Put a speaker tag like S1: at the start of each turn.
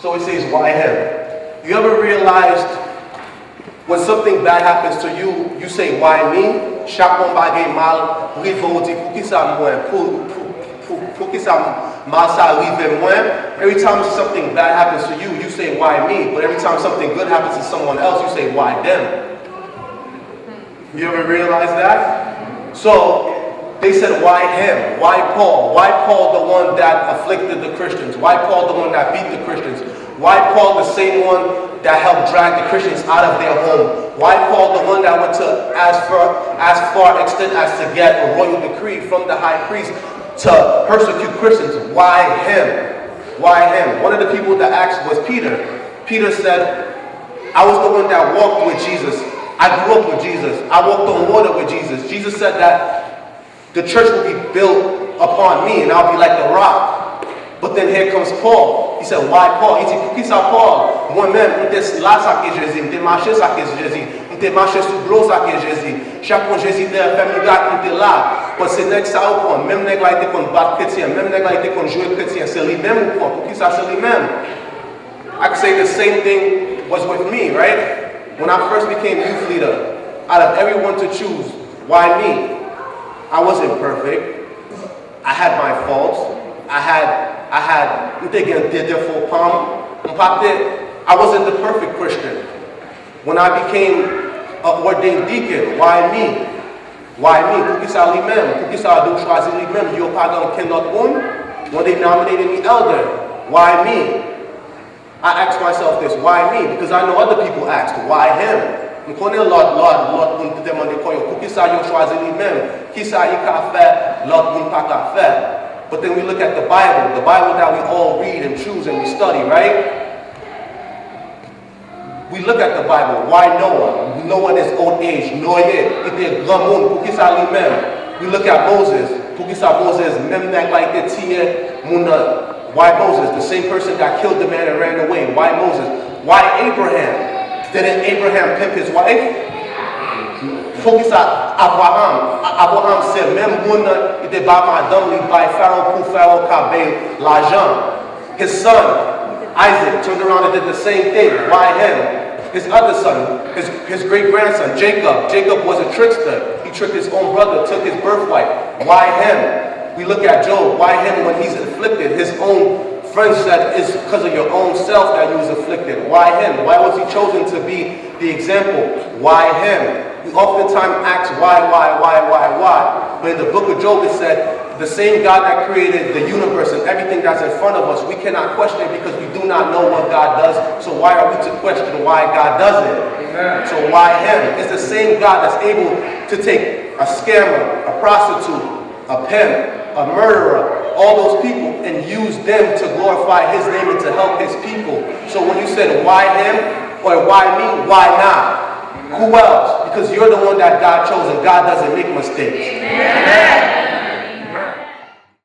S1: So he says, why him? You ever realized when something bad happens to you, you say, why me? Chaque bagay mal, rive ou di pou ki sa mwen, pou ki sa mal sa rive mwen. Every time something bad happens to you, you say, why me? But every time something good happens to someone else, you say, why them? You ever realize that? So, they said, why him? Why Paul? Why Paul the one that afflicted the Christians? Why Paul the one that beat the Christians? Why Paul the same one that helped drag the Christians out of their home? Why Paul the one that went to as far extent as to get a royal decree from the high priest to persecute Christians? Why him? Why him? One of the people that asked was Peter. Peter said, I was the one that walked with Jesus. I grew up with Jesus. I walked on water with Jesus. Jesus said that the church will be built upon me and I'll be like the rock. But then here comes Paul. He said, why Paul? He dit, pour qui ça Paul? Moi-même, m'était là ça que Jésus, m'était marché ça que Jésus, m'était marché sous l'eau ça que Jésus. Chaque fois Jésus était fait miracle, m'était là. Parce que c'est nèg ça ou prend, même nèg là était qu'on bat chrétien, même nèg là était qu'on jouer chrétien, c'est lui-même ou prend. Pour qui ça c'est lui-même? I could say the same thing was with me, right? When I first became youth leader, out of everyone to choose, why me? I wasn't perfect. I had my faults. I had I wasn't the perfect Christian. When I became an ordained deacon, why me? Why me? Pour qui ça lui-même? Pour qui ça a dû choisir lui-même? Yo pas dans quel autre monde? When they nominated me elder, why me? I asked myself this, why me? Because I know other people asked, why him? Je connais l'autre monde qui demande pour qui ça yo choisi lui-même? Qui ça y a fait, l'autre monde pas qu'à faire? But then we look at the Bible that we all read and choose and we study, right? We look at the Bible. Why Noah? Noah in his old age. Noah, était grand monde. Pour qui ça lui-même? We look at Moses. Pour qui ça Moses? Même nèg like the tier muna. Why Moses? The same person that killed the man and ran away. Why Moses? Why Abraham? Didn't Abraham pimp his wife? Pour qui ça Abraham? Abraham c'est même monde était bas madame lui by Pharaoh pour Pharaoh caber l'argent. His son Isaac turned around and did the same thing. Why him? His other son, his great-grandson, Jacob. Jacob was a trickster. He tricked his own brother, took his birthright. Why him? We look at Job. Why him when he's afflicted? His own friends said it's because of your own self that you was afflicted. Why him? Why was he chosen to be the example? Why him? We oftentimes ask why? But in the book of Job it said, the same God that created the universe and everything that's in front of us, we cannot question it because we do not know what God does. So why are we to question why God does it? Amen. So why him? It's the same God that's able to take a scammer, a prostitute, a pimp, a murderer, all those people and use them to glorify his name and to help his people. So when you said why him or why me, why not? Who else? Because you're the one that God chose and God doesn't make mistakes. Amen.